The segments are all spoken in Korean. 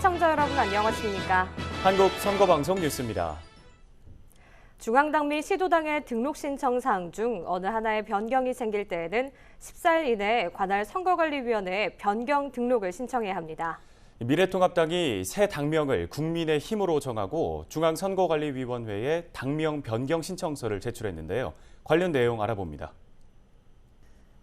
시청자 여러분 안녕하십니까? 한국 선거방송 뉴스입니다. 중앙당 및 시도당의 등록 신청 사항 중 어느 하나의 변경이 생길 때에는 14일 이내에 관할 선거관리위원회에 변경 등록을 신청해야 합니다. 미래통합당이 새 당명을 국민의힘으로 정하고 중앙선거관리위원회에 당명 변경 신청서를 제출했는데요. 관련 내용 알아봅니다.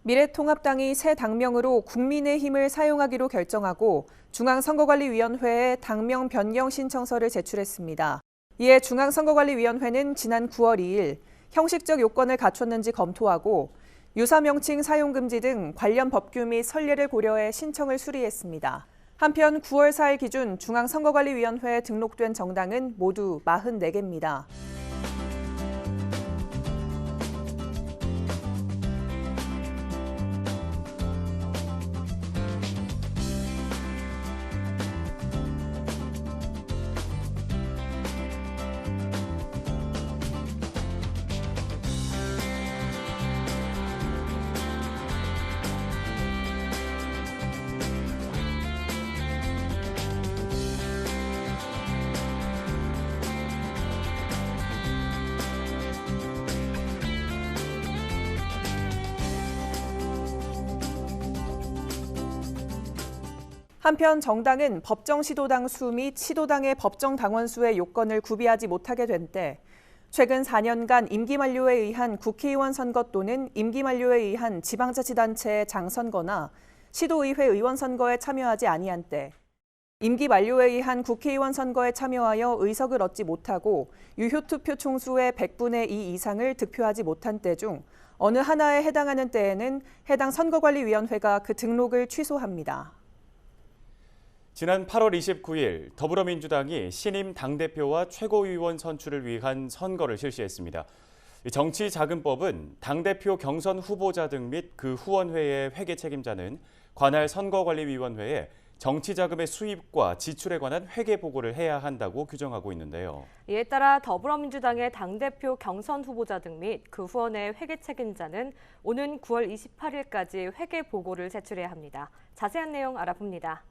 미래통합당이 새 당명으로 국민의힘을 사용하기로 결정하고 중앙선거관리위원회에 당명 변경 신청서를 제출했습니다. 이에 중앙선거관리위원회는 지난 9월 2일 형식적 요건을 갖췄는지 검토하고 유사 명칭 사용 금지 등 관련 법규 및 선례를 고려해 신청을 수리했습니다. 한편 9월 4일 기준 중앙선거관리위원회에 등록된 정당은 모두 44개입니다. 한편 정당은 법정 시도당 수 및 시도당의 법정 당원 수의 요건을 구비하지 못하게 된 때 최근 4년간 임기 만료에 의한 국회의원 선거 또는 임기 만료에 의한 지방자치단체의 장선거나 시도의회 의원 선거에 참여하지 아니한 때 임기 만료에 의한 국회의원 선거에 참여하여 의석을 얻지 못하고 유효투표 총수의 100분의 2 이상을 득표하지 못한 때 중 어느 하나에 해당하는 때에는 해당 선거관리위원회가 그 등록을 취소합니다. 지난 8월 29일 더불어민주당이 신임 당대표와 최고위원 선출을 위한 선거를 실시했습니다. 정치자금법은 당대표 경선 후보자 등 및 그 후원회의 회계 책임자는 관할 선거관리위원회에 정치자금의 수입과 지출에 관한 회계 보고를 해야 한다고 규정하고 있는데요. 이에 따라 더불어민주당의 당대표 경선 후보자 등 및 그 후원회의 회계 책임자는 오는 9월 28일까지 회계 보고를 제출해야 합니다. 자세한 내용 알아봅니다.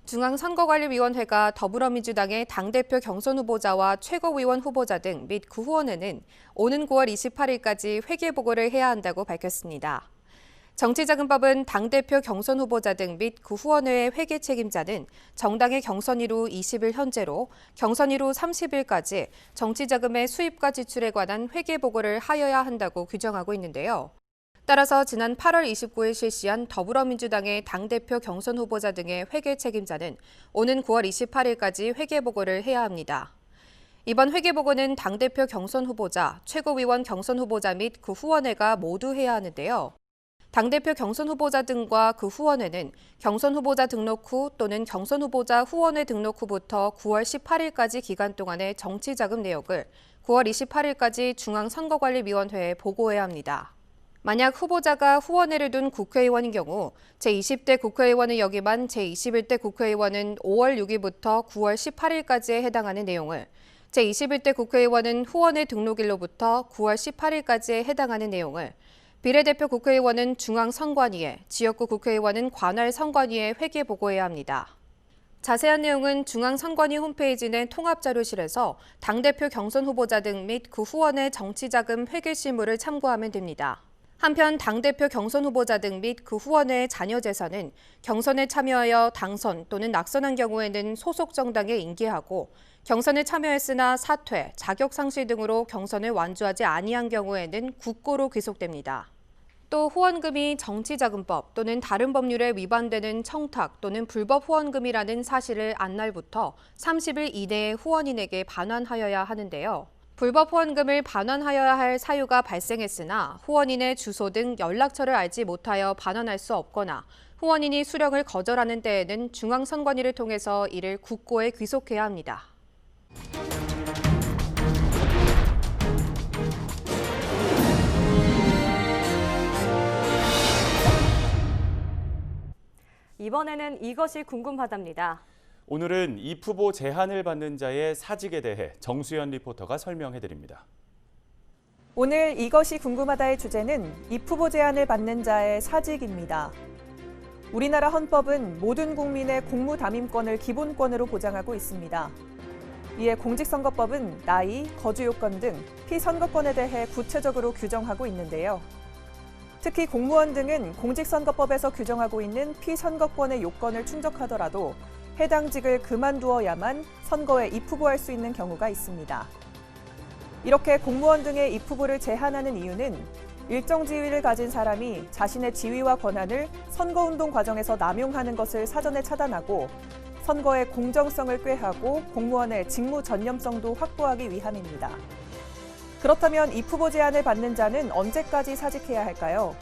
중앙선거관리위원회가 더불어민주당의 당대표 경선 후보자와 최고위원 후보자 등 및 그 후원회는 오는 9월 28일까지 회계보고를 해야 한다고 밝혔습니다. 정치자금법은 당대표 경선 후보자 등 및 그 후원회의 회계 책임자는 정당의 경선일후 20일 현재로 경선일후 30일까지 정치자금의 수입과 지출에 관한 회계보고를 하여야 한다고 규정하고 있는데요. 따라서 지난 8월 29일 실시한 더불어민주당의 당대표 경선 후보자 등의 회계 책임자는 오는 9월 28일까지 회계보고를 해야 합니다. 이번 회계보고는 당대표 경선 후보자, 최고위원 경선 후보자 및 그 후원회가 모두 해야 하는데요. 당대표 경선 후보자 등과 그 후원회는 경선 후보자 등록 후 또는 경선 후보자 후원회 등록 후부터 9월 18일까지 기간 동안의 정치자금 내역을 9월 28일까지 중앙선거관리위원회에 보고해야 합니다. 만약 후보자가 후원회를 둔 국회의원인 경우 제20대 국회의원을 역임한 제21대 국회의원은 5월 6일부터 9월 18일까지에 해당하는 내용을, 제21대 국회의원은 후원회 등록일로부터 9월 18일까지에 해당하는 내용을, 비례대표 국회의원은 중앙선관위에, 지역구 국회의원은 관할선관위에 회계 보고해야 합니다. 자세한 내용은 중앙선관위 홈페이지 내 통합자료실에서 당대표 경선 후보자 등 및 그 후원회 정치자금 회계 실무를 참고하면 됩니다. 한편 당대표 경선 후보자 등 및 그 후원회의 자녀 재산은 경선에 참여하여 당선 또는 낙선한 경우에는 소속 정당에 인계하고 경선에 참여했으나 사퇴, 자격 상실 등으로 경선을 완주하지 아니한 경우에는 국고로 귀속됩니다. 또 후원금이 정치자금법 또는 다른 법률에 위반되는 청탁 또는 불법 후원금이라는 사실을 안 날부터 30일 이내에 후원인에게 반환하여야 하는데요. 불법 후원금을 반환하여야 할 사유가 발생했으나 후원인의 주소 등 연락처를 알지 못하여 반환할 수 없거나 후원인이 수령을 거절하는 때에는 중앙선관위를 통해서 이를 국고에 귀속해야 합니다. 이번에는 이것이 궁금하답니다. 오늘은 입후보 제한을 받는 자의 사직에 대해 정수연 리포터가 설명해드립니다. 오늘 이것이 궁금하다의 주제는 입후보 제한을 받는 자의 사직입니다. 우리나라 헌법은 모든 국민의 공무담임권을 기본권으로 보장하고 있습니다. 이에 공직선거법은 나이, 거주 요건 등 피선거권에 대해 구체적으로 규정하고 있는데요. 특히 공무원 등은 공직선거법에서 규정하고 있는 피선거권의 요건을 충족하더라도 해당 직을 그만두어야만 선거에 입후보할 수 있는 경우가 있습니다. 이렇게 공무원 등의 입후보를 제한하는 이유는 일정 지위를 가진 사람이 자신의 지위와 권한을 선거운동 과정에서 남용하는 것을 사전에 차단하고 선거의 공정성을 꾀하고 공무원의 직무 전념성도 확보하기 위함입니다. 그렇다면 입후보 제한을 받는 자는 언제까지 사직해야 할까요?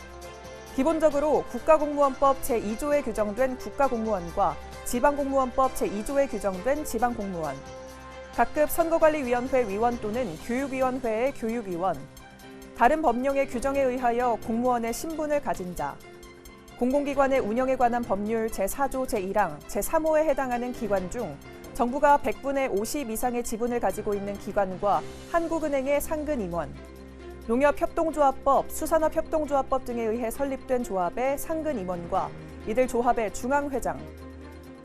기본적으로 국가공무원법 제2조에 규정된 국가공무원과 지방공무원법 제2조에 규정된 지방공무원, 각급 선거관리위원회 위원 또는 교육위원회의 교육위원, 다른 법령의 규정에 의하여 공무원의 신분을 가진 자, 공공기관의 운영에 관한 법률 제4조 제1항 제3호에 해당하는 기관 중 정부가 100분의 50 이상의 지분을 가지고 있는 기관과 한국은행의 상근 임원, 농협협동조합법, 수산업협동조합법 등에 의해 설립된 조합의 상근 임원과 이들 조합의 중앙회장,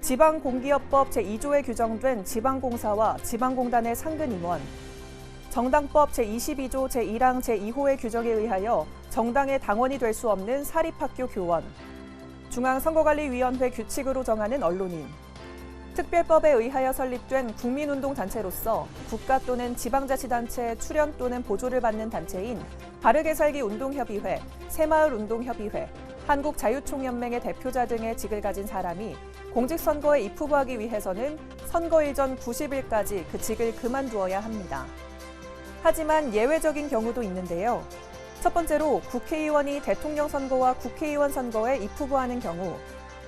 지방공기업법 제2조에 규정된 지방공사와 지방공단의 상근 임원, 정당법 제22조 제1항 제2호의 규정에 의하여 정당의 당원이 될 수 없는 사립학교 교원, 중앙선거관리위원회 규칙으로 정하는 언론인, 특별법에 의하여 설립된 국민운동단체로서 국가 또는 지방자치단체 출연 또는 보조를 받는 단체인 바르게 살기 운동협의회, 새마을운동협의회, 한국자유총연맹의 대표자 등의 직을 가진 사람이 공직선거에 입후보하기 위해서는 선거일 전 90일까지 그 직을 그만두어야 합니다. 하지만 예외적인 경우도 있는데요. 첫 번째로 국회의원이 대통령 선거와 국회의원 선거에 입후보하는 경우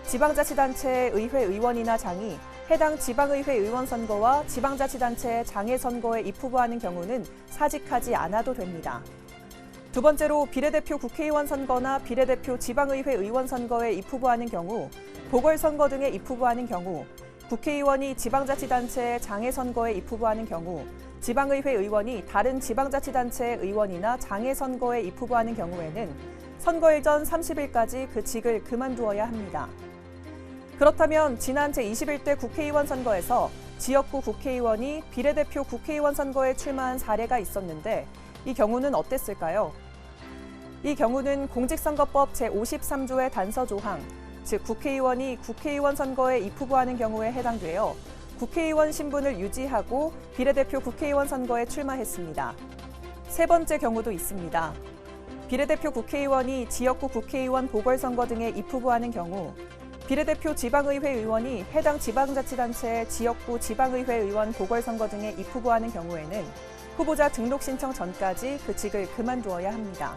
지방자치단체의 의회 의원이나 장이 해당 지방의회 의원 선거와 지방자치단체의 장애 선거에 입후보하는 경우는 사직하지 않아도 됩니다. 두 번째로 비례대표 국회의원 선거나 비례대표 지방의회 의원 선거에 입후보하는 경우, 보궐선거 등에 입후보하는 경우, 국회의원이 지방자치단체의 장애 선거에 입후보하는 경우, 지방의회 의원이 다른 지방자치단체의 의원이나 장애 선거에 입후보하는 경우에는 선거일 전 30일까지 그 직을 그만두어야 합니다. 그렇다면 지난 제21대 국회의원 선거에서 지역구 국회의원이 비례대표 국회의원 선거에 출마한 사례가 있었는데 이 경우는 어땠을까요? 이 경우는 공직선거법 제53조의 단서 조항, 즉 국회의원이 국회의원 선거에 입후보하는 경우에 해당되어 국회의원 신분을 유지하고 비례대표 국회의원 선거에 출마했습니다. 세 번째 경우도 있습니다. 비례대표 국회의원이 지역구 국회의원 보궐선거 등에 입후보하는 경우 비례대표 지방의회 의원이 해당 지방자치단체의 지역구 지방의회 의원 보궐선거 등에 입후보하는 경우에는 후보자 등록 신청 전까지 그 직을 그만두어야 합니다.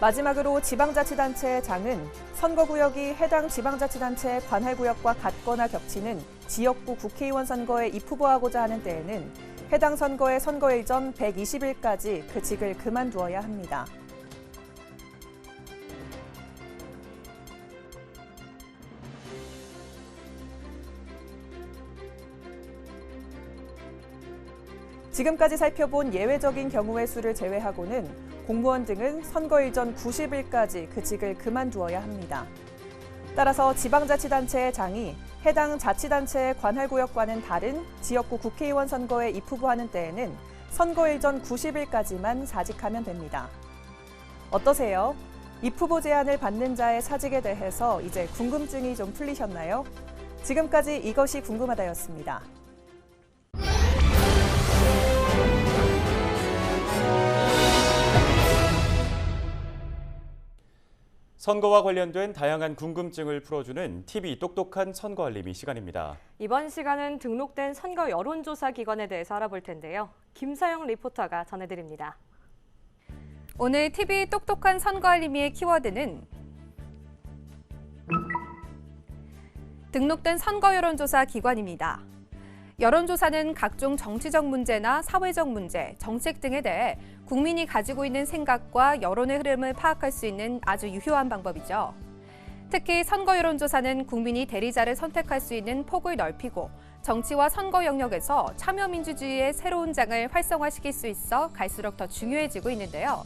마지막으로 지방자치단체의 장은 선거구역이 해당 지방자치단체의 관할구역과 같거나 겹치는 지역구 국회의원 선거에 입후보하고자 하는 때에는 해당 선거의 선거일 전 120일까지 그 직을 그만두어야 합니다. 지금까지 살펴본 예외적인 경우의 수를 제외하고는 공무원 등은 선거일 전 90일까지 그 직을 그만두어야 합니다. 따라서 지방자치단체의 장이 해당 자치단체의 관할구역과는 다른 지역구 국회의원 선거에 입후보하는 때에는 선거일 전 90일까지만 사직하면 됩니다. 어떠세요? 입후보 제한을 받는 자의 사직에 대해서 이제 궁금증이 좀 풀리셨나요? 지금까지 이것이 궁금하다였습니다. 선거와 관련된 다양한 궁금증을 풀어주는 TV 똑똑한 선거 알림이 시간입니다. 이번 시간은 등록된 선거 여론조사 기관에 대해서 알아볼 텐데요. 김사영 리포터가 전해드립니다. 오늘 TV 똑똑한 선거 알림이의 키워드는 등록된 선거 여론조사 기관입니다. 여론조사는 각종 정치적 문제나 사회적 문제, 정책 등에 대해 국민이 가지고 있는 생각과 여론의 흐름을 파악할 수 있는 아주 유효한 방법이죠. 특히 선거 여론조사는 국민이 대리자를 선택할 수 있는 폭을 넓히고 정치와 선거 영역에서 참여민주주의의 새로운 장을 활성화시킬 수 있어 갈수록 더 중요해지고 있는데요.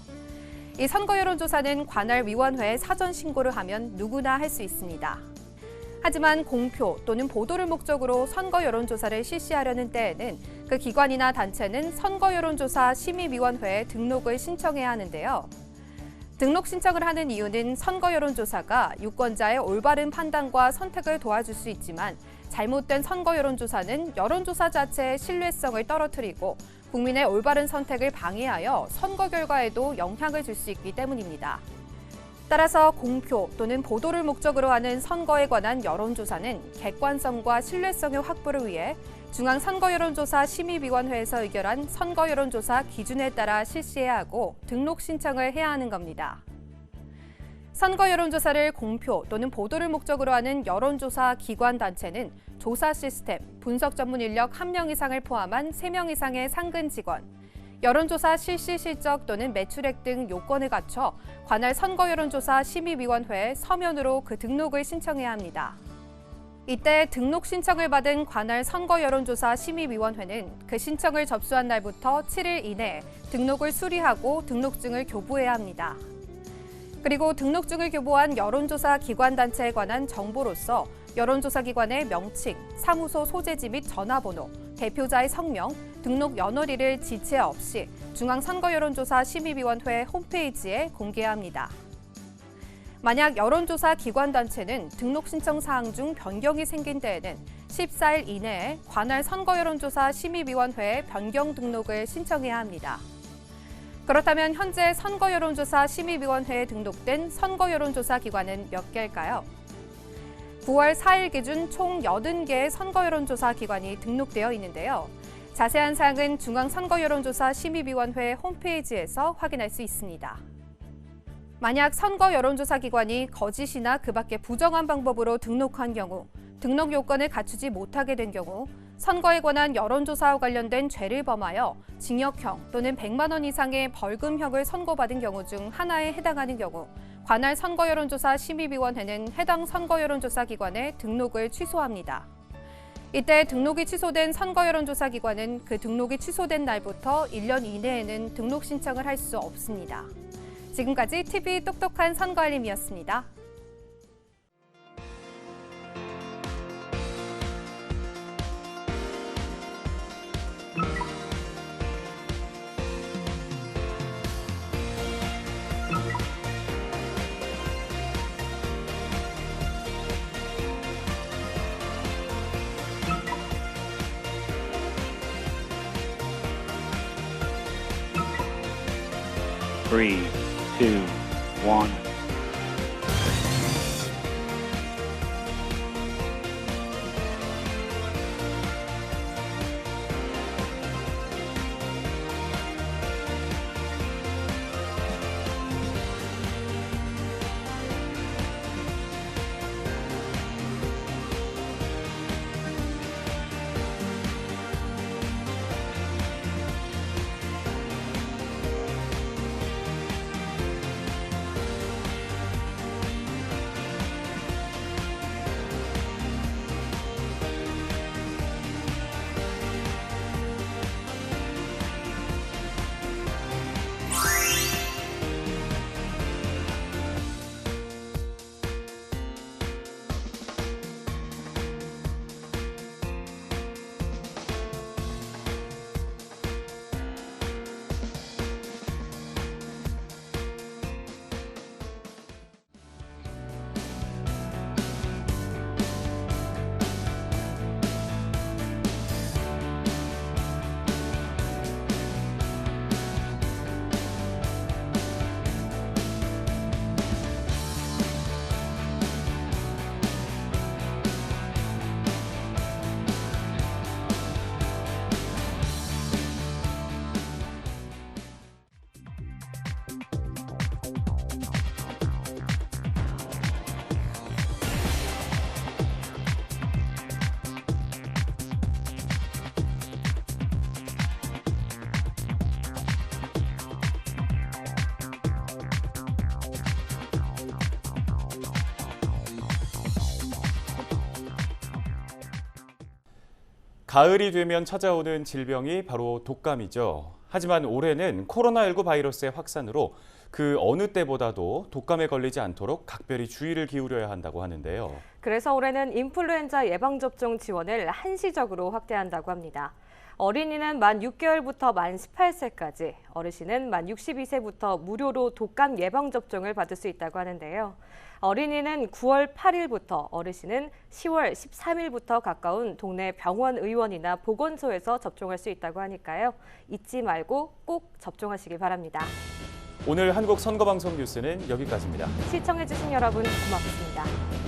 이 선거 여론조사는 관할 위원회에 사전 신고를 하면 누구나 할 수 있습니다. 하지만 공표 또는 보도를 목적으로 선거 여론조사를 실시하려는 때에는 그 기관이나 단체는 선거 여론조사 심의위원회에 등록을 신청해야 하는데요. 등록 신청을 하는 이유는 선거 여론조사가 유권자의 올바른 판단과 선택을 도와줄 수 있지만 잘못된 선거 여론조사는 여론조사 자체의 신뢰성을 떨어뜨리고 국민의 올바른 선택을 방해하여 선거 결과에도 영향을 줄 수 있기 때문입니다. 따라서 공표 또는 보도를 목적으로 하는 선거에 관한 여론조사는 객관성과 신뢰성의 확보를 위해 중앙선거여론조사 심의위원회에서 의결한 선거 여론조사 기준에 따라 실시해야 하고 등록 신청을 해야 하는 겁니다. 선거 여론조사를 공표 또는 보도를 목적으로 하는 여론조사 기관 단체는 조사 시스템, 분석 전문 인력 1명 이상을 포함한 3명 이상의 상근 직원, 여론조사 실시 실적 또는 매출액 등 요건을 갖춰 관할 선거 여론조사 심의위원회에 서면으로 그 등록을 신청해야 합니다. 이때 등록 신청을 받은 관할 선거 여론조사 심의위원회는 그 신청을 접수한 날부터 7일 이내에 등록을 수리하고 등록증을 교부해야 합니다. 그리고 등록증을 교부한 여론조사 기관 단체에 관한 정보로서 여론조사 기관의 명칭, 사무소 소재지 및 전화번호, 대표자의 성명, 등록 연월일을 지체 없이 중앙선거여론조사 심의위원회 홈페이지에 공개해야 합니다. 만약 여론조사 기관 단체는 등록 신청 사항 중 변경이 생긴 때에는 14일 이내에 관할 선거여론조사 심의위원회에 변경 등록을 신청해야 합니다. 그렇다면 현재 선거여론조사 심의위원회에 등록된 선거여론조사 기관은 몇 개일까요? 9월 4일 기준 총 80개의 선거여론조사 기관이 등록되어 있는데요. 자세한 사항은 중앙선거여론조사 심의위원회 홈페이지에서 확인할 수 있습니다. 만약 선거 여론조사 기관이 거짓이나 그 밖의 부정한 방법으로 등록한 경우, 등록 요건을 갖추지 못하게 된 경우, 선거에 관한 여론조사와 관련된 죄를 범하여 징역형 또는 100만 원 이상의 벌금형을 선고받은 경우 중 하나에 해당하는 경우, 관할 선거여론조사 심의위원회는 해당 선거여론조사 기관의 등록을 취소합니다. 이때 등록이 취소된 선거여론조사 기관은 그 등록이 취소된 날부터 1년 이내에는 등록 신청을 할 수 없습니다. 지금까지 TV 똑똑한 선거 알림이었습니다. Three, two, one. 가을이 되면 찾아오는 질병이 바로 독감이죠. 하지만 올해는 코로나19 바이러스의 확산으로 그 어느 때보다도 독감에 걸리지 않도록 각별히 주의를 기울여야 한다고 하는데요. 그래서 올해는 인플루엔자 예방접종 지원을 한시적으로 확대한다고 합니다. 어린이는 만 6개월부터 만 18세까지, 어르신은 만 62세부터 무료로 독감 예방접종을 받을 수 있다고 하는데요. 어린이는 9월 8일부터, 어르신은 10월 13일부터 가까운 동네 병원 의원이나 보건소에서 접종할 수 있다고 하니까요. 잊지 말고 꼭 접종하시기 바랍니다. 오늘 한국 선거방송 뉴스는 여기까지입니다. 시청해주신 여러분 고맙습니다.